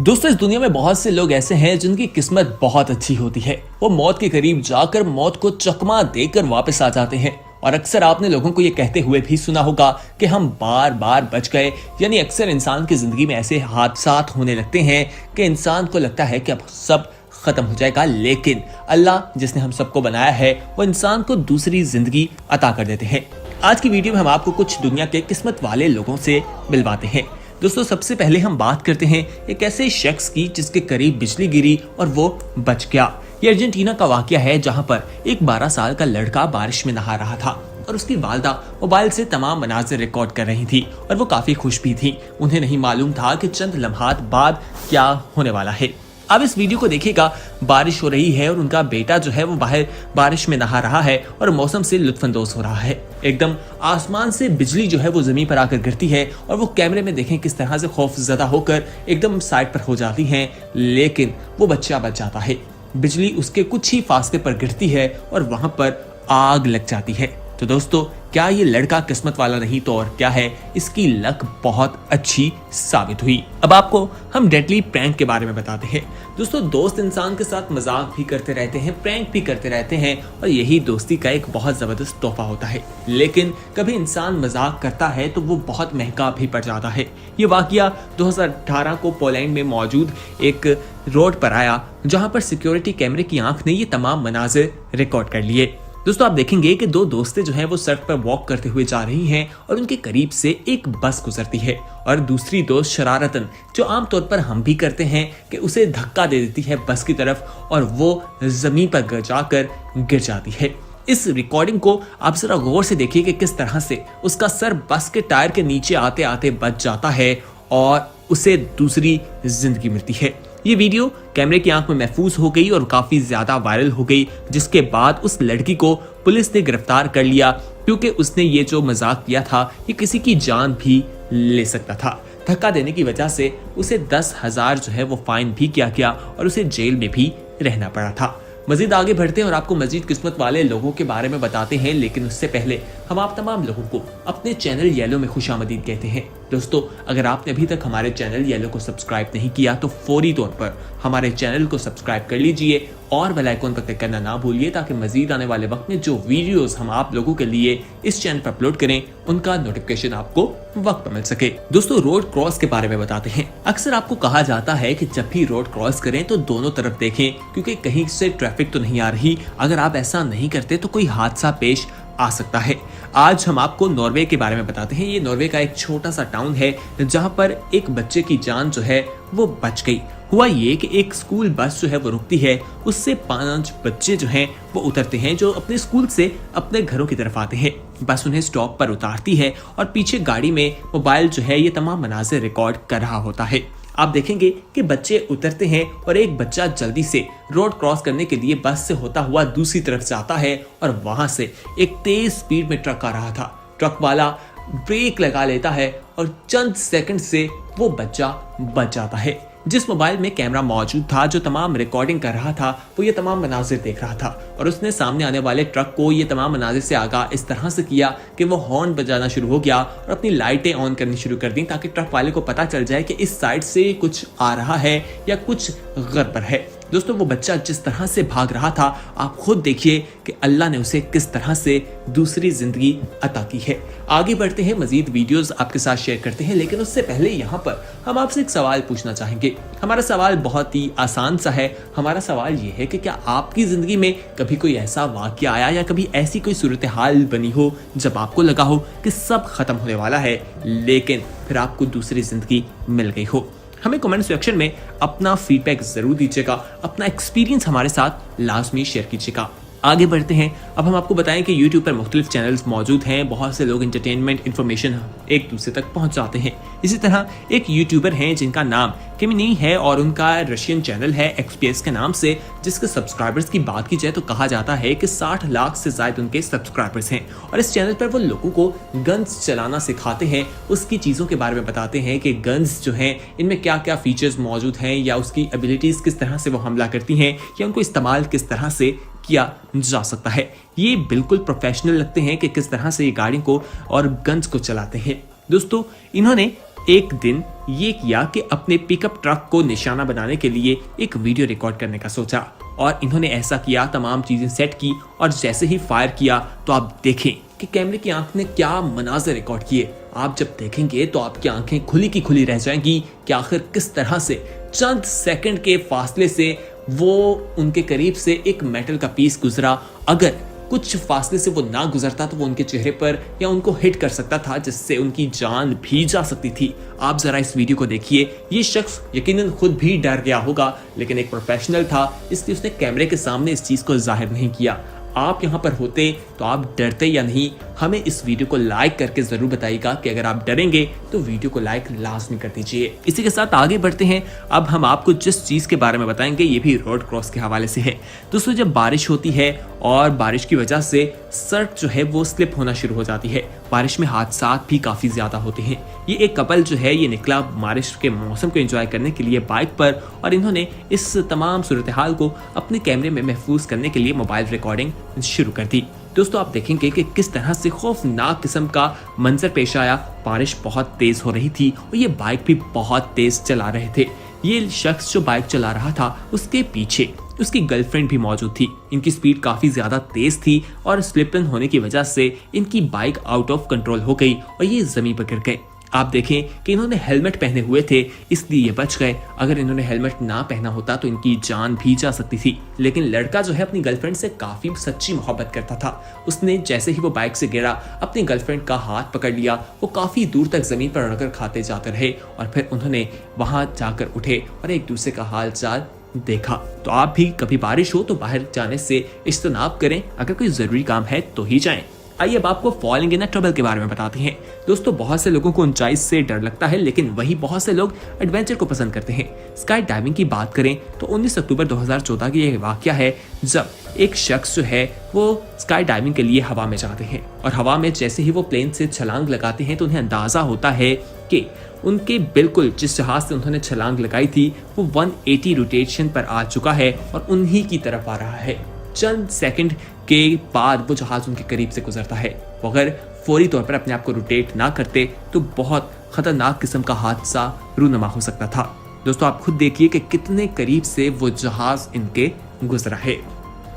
दोस्तों, इस दुनिया में बहुत से लोग ऐसे हैं जिनकी किस्मत बहुत अच्छी होती है। वो मौत के करीब जाकर मौत को चकमा देकर वापस आ जाते हैं। और अक्सर आपने लोगों को ये कहते हुए भी सुना होगा कि हम बार बार बच गए। यानी अक्सर इंसान की जिंदगी में ऐसे हादसात होने लगते हैं कि इंसान को लगता है कि अब सब खत्म हो जाएगा, लेकिन अल्लाह जिसने हम सबको बनाया है वो इंसान को दूसरी जिंदगी अता कर देते हैं। आज की वीडियो में हम आपको कुछ दुनिया के किस्मत वाले लोगों से मिलवाते हैं। दोस्तों, सबसे पहले हम बात करते हैं एक ऐसे शख्स की जिसके करीब बिजली गिरी और वो बच गया। ये अर्जेंटीना का वाकया है, जहां पर एक 12 साल का लड़का बारिश में नहा रहा था और उसकी वालदा मोबाइल से तमाम मनाजिर रिकॉर्ड कर रही थी और वो काफी खुश भी थी। उन्हें नहीं मालूम था कि चंद लम्हात बाद क्या होने वाला है। अब इस वीडियो को देखिएगा, बारिश हो रही है और उनका बेटा जो है वो बाहर बारिश में नहा रहा है और मौसम से लुत्फानंदोज हो रहा है। एकदम आसमान से बिजली जो है वो जमीन पर आकर गिरती है और वो कैमरे में देखें किस तरह से खौफजदा होकर एकदम साइड पर हो जाती हैं, लेकिन वो बच्चा बच जाता है। बिजली उसके कुछ ही फासले पर गिरती है और वहां पर आग लग जाती है। तो दोस्तों, क्या ये लड़का किस्मत वाला नहीं तो और क्या है, इसकी लक बहुत अच्छी साबित हुई। अब आपको हम डेडली प्रैंक के बारे में बताते हैं। दोस्तों, दोस्त इंसान के साथ मजाक भी करते रहते हैं, प्रैंक भी करते रहते हैं और यही दोस्ती का एक बहुत जबरदस्त तोहफा होता है। लेकिन कभी इंसान मजाक करता है तो वो बहुत महंगा भी पड़ जाता है। ये वाकया 2018 को पोलैंड में मौजूद एक रोड पर आया, जहां पर सिक्योरिटी कैमरे की आंख ने ये तमाम मनाजिर रिकॉर्ड कर लिए। दोस्तों, आप देखेंगे कि दो दोस्तें जो हैं वो सड़क पर वॉक करते हुए जा रही हैं और उनके करीब से एक बस गुजरती है और दूसरी दोस्त शरारतन, जो आमतौर पर हम भी करते हैं, कि उसे धक्का दे देती है बस की तरफ और वो जमीन पर जाकर गिर जाती है। इस रिकॉर्डिंग को आप जरा गौर से देखिए कि किस तरह से उसका सर बस के टायर के नीचे आते आते बच जाता है और उसे दूसरी जिंदगी मिलती है। ये वीडियो कैमरे की आंख में महफूज हो गई और काफी ज्यादा वायरल हो गई, जिसके बाद उस लड़की को पुलिस ने गिरफ्तार कर लिया, क्योंकि उसने ये जो मजाक किया था ये किसी की जान भी ले सकता था। धक्का देने की वजह से उसे 10,000 जो है वो फाइन भी किया गया और उसे जेल में भी रहना पड़ा था। मजीद आगे बढ़ते हैं और आपको मजीद किस्मत वाले लोगों के बारे में बताते हैं, लेकिन उससे पहले हम आप तमाम लोगों को अपने चैनल येलो में खुशामदीद कहते हैं। दोस्तों, अगर आपने अभी तक हमारे चैनल येलो को सब्सक्राइब नहीं किया तो फौरी तौर पर हमारे चैनल को सब्सक्राइब कर लीजिए और बेल आइकन पर क्लिक करना ना भूलिए, ताकि मजीद आने वाले वक्त में जो वीडियोस हम आप लोगों के लिए इस चैनल पर अपलोड करें उनका नोटिफिकेशन आपको वक्त पर मिल सके। दोस्तों, रोड क्रॉस के बारे में बताते हैं। अक्सर आपको कहा जाता है कि जब भी रोड क्रॉस करें तो दोनों तरफ देखें, क्योंकि कहीं से ट्रैफिक तो नहीं आ रही। अगर आप ऐसा नहीं करते तो कोई हादसा पेश आ सकता है। आज हम आपको नॉर्वे के बारे में बताते हैं। ये नॉर्वे का एक छोटा सा टाउन है जहां पर एक बच्चे की जान जो है वो बच गई। हुआ ये कि एक स्कूल बस जो है वो रुकती है, उससे 5 बच्चे जो हैं वो उतरते हैं, जो अपने स्कूल से अपने घरों की तरफ आते हैं। बस उन्हें स्टॉप पर उतारती है और पीछे गाड़ी में मोबाइल जो है ये तमाम मनाज़िर रिकॉर्ड कर रहा होता है। आप देखेंगे कि बच्चे उतरते हैं और एक बच्चा जल्दी से रोड क्रॉस करने के लिए बस से होता हुआ दूसरी तरफ जाता है और वहां से एक तेज स्पीड में ट्रक आ रहा था। ट्रक वाला ब्रेक लगा लेता है और चंद सेकंड से वो बच्चा बच जाता है। जिस मोबाइल में कैमरा मौजूद था, जो तमाम रिकॉर्डिंग कर रहा था, वो ये तमाम मनाजिर देख रहा था और उसने सामने आने वाले ट्रक को ये तमाम मनाजिर से आगाह इस तरह से किया कि वो हॉर्न बजाना शुरू हो गया और अपनी लाइटें ऑन करनी शुरू कर दी, ताकि ट्रक वाले को पता चल जाए कि इस साइड से कुछ आ रहा है या कुछ गड़बड़ है। दोस्तों, वो बच्चा जिस तरह से भाग रहा था, आप खुद देखिए कि अल्लाह ने उसे किस तरह से दूसरी जिंदगी अता की है। आगे बढ़ते हैं, मजीद वीडियोस आपके साथ शेयर करते हैं, लेकिन उससे पहले यहाँ पर हम आपसे एक सवाल पूछना चाहेंगे। हमारा सवाल बहुत ही आसान सा है। हमारा सवाल ये है कि क्या आपकी जिंदगी में कभी कोई ऐसा वाकया आया या कभी ऐसी कोई सूरत हाल बनी हो जब आपको लगा हो कि सब खत्म होने वाला है, लेकिन फिर आपको दूसरी जिंदगी मिल गई हो? हमें कमेंट सेक्शन में अपना फीडबैक जरूर दीजिएगा, अपना एक्सपीरियंस हमारे साथ लाजमी शेयर कीजिएगा। आगे बढ़ते हैं। अब हम आपको बताएं कि YouTube पर मुख्तलिफ चैनल्स मौजूद हैं। बहुत से लोग एंटरटेनमेंट इन्फॉर्मेशन एक दूसरे तक पहुंचाते हैं। इसी तरह एक यूट्यूबर हैं जिनका नाम किमिनी है और उनका रशियन चैनल है XPS के नाम से, जिसके सब्सक्राइबर्स की बात की जाए तो कहा जाता है कि 60 लाख से ज्यादा उनके सब्सक्राइबर्स हैं और इस चैनल पर वो लोगों को गन्स चलाना सिखाते हैं, उसकी चीज़ों के बारे में बताते हैं कि गन्स जो हैं इनमें क्या क्या फीचर्स मौजूद हैं या उसकी एबिलिटीज़ किस तरह से वो हमला करती हैं या उनको इस्तेमाल किस तरह से किया जा सकता है। ये बिल्कुल प्रोफेशनल लगते हैं कि किस तरह से ये गाड़ी को और गन्स को चलाते हैं। दोस्तों, इन्होंने एक दिन ये किया कि अपने पिकअप ट्रक को निशाना बनाने के लिए एक वीडियो रिकॉर्ड करने का सोचा और इन्होंने ऐसा किया, तमाम चीजें सेट की और जैसे ही फायर किया तो आप देखें कि कैमरे की आंख ने क्या मनाज़र रिकॉर्ड किए। आप जब देखेंगे तो आपकी आंखें खुली की खुली रह जाएंगी कि आखिर किस तरह से चंद सेकंड के फासले से वो उनके करीब से एक मेटल का पीस गुजरा। अगर कुछ फासले से वो ना गुजरता तो वो उनके चेहरे पर या उनको हिट कर सकता था, जिससे उनकी जान भी जा सकती थी। आप जरा इस वीडियो को देखिए। ये शख्स यकीनन खुद भी डर गया होगा, लेकिन एक प्रोफेशनल था इसलिए उसने कैमरे के सामने इस चीज को जाहिर नहीं किया। आप यहाँ पर होते तो आप डरते या नहीं? हमें इस वीडियो को लाइक करके जरूर बताइएगा कि अगर आप डरेंगे तो वीडियो को लाइक लाजमी कर दीजिए। इसी के साथ आगे बढ़ते हैं। अब हम आपको जिस चीज के बारे में बताएंगे ये भी रोड क्रॉस के हवाले से है। दोस्तों, जब बारिश होती है और बारिश की वजह से सड़क जो है वो स्लिप होना शुरू हो जाती है, बारिश में हादसा भी काफी ज्यादा होते हैं। ये एक कपल जो है ये निकला बारिश के मौसम को एंजॉय करने के लिए बाइक पर, और इन्होंने इस तमाम सूरत हाल को अपने कैमरे में महफूज करने के लिए मोबाइल रिकॉर्डिंग शुरू कर दी। दोस्तों, आप देखेंगे कि किस तरह से खौफनाक किस्म का मंजर पेश आया। बारिश बहुत तेज हो रही थी और ये बाइक भी बहुत तेज चला रहे थे। ये शख्स जो बाइक चला रहा था उसके पीछे उसकी गर्लफ्रेंड भी मौजूद थी। इनकी स्पीड काफी ज्यादा तेज थी और स्लिपन होने की वजह से इनकी बाइक आउट ऑफ कंट्रोल हो गई और ये जमीन पर गिर गए। आप देखें कि इन्होंने हेलमेट पहने हुए थे इसलिए ये बच गए। अगर इन्होंने हेलमेट ना पहना होता तो इनकी जान भी जा सकती थी। लेकिन लड़का जो है अपनी गर्लफ्रेंड से काफी सच्ची मोहब्बत करता था। उसने जैसे ही वो बाइक से गिरा अपनी गर्लफ्रेंड का हाथ पकड़ लिया। वो काफी दूर तक जमीन पर रगड़ खाते जाते रहे और फिर उन्होंने वहां जाकर उठे और एक दूसरे का हाल चाल देखा। तो आप भी कभी बारिश हो तो बाहर जाने से इज्तनाब करें। अगर कोई जरूरी काम है तो ही जाएं। आइए अब आपको फॉलिंग इन ट्रबल के बारे में बताते हैं। दोस्तों, बहुत से लोगों को ऊंचाई से डर लगता है, लेकिन वही बहुत से लोग एडवेंचर को पसंद करते हैं। स्काई डाइविंग की बात करें तो 19 अक्टूबर 2014 की यह वाकया है जब एक शख्स जो है वो स्काई डाइविंग के लिए हवा में जाते हैं और हवा में जैसे ही वो प्लेन से छलांग लगाते हैं तो उन्हें अंदाजा होता है कि उनके बिल्कुल जिस जहाज से उन्होंने छलांग लगाई थी वो 180 रोटेशन पर आ चुका है और उन्हीं की तरफ आ रहा है। चंद सेकंड के बाद वो जहाज उनके करीब से गुजरता है। वो अगर फौरी तौर पर अपने आप को रोटेट ना करते तो बहुत खतरनाक किस्म का हादसा रूनुमा हो सकता था। दोस्तों, आप खुद देखिए कि कितने करीब से वो जहाज इनके गुजरा है।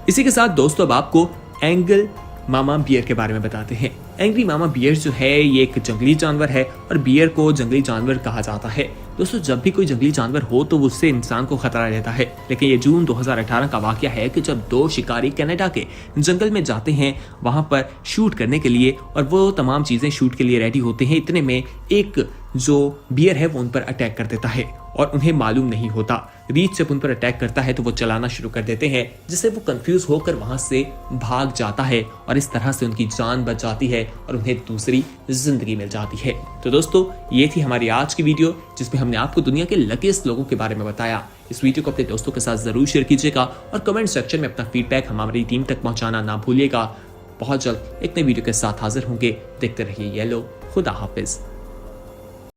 इसी के साथ दोस्तों अब आपको एंग्री मामा बियर के बारे में बताते हैं। एंग्री मामा बियर जो है ये एक जंगली जानवर है और बियर को जंगली जानवर कहा जाता है। दोस्तों, जब भी कोई जंगली जानवर हो तो उससे इंसान को खतरा रहता है। लेकिन ये जून 2018 का वाकया है कि जब दो शिकारी कनाडा के जंगल में जाते हैं वहां पर शूट करने के लिए और वो तमाम चीजें शूट के लिए रेडी होते हैं। इतने में एक जो बियर है वो उन पर अटैक कर देता है और उन्हें मालूम नहीं होता। रीछ जब उन पर अटैक करता है तो वो चलाना शुरू कर देते हैं, जिससे वो कंफ्यूज होकर वहां से भाग जाता है और इस तरह से उनकी जान बच जाती है और उन्हें दूसरी जिंदगी मिल जाती है। तो दोस्तों, ये थी हमारी आज की वीडियो जिसमें हमने आपको दुनिया के लकीस्ट लोगों के बारे में बताया। इस वीडियो को अपने दोस्तों के साथ जरूर शेयर कीजिएगा और कमेंट सेक्शन में अपना फीडबैक हमारी टीम तक पहुंचाना ना भूलिएगा। बहुत जल्द एक नई वीडियो के साथ हाजिर होंगे। देखते रहिए येलो। खुदा हाफिज।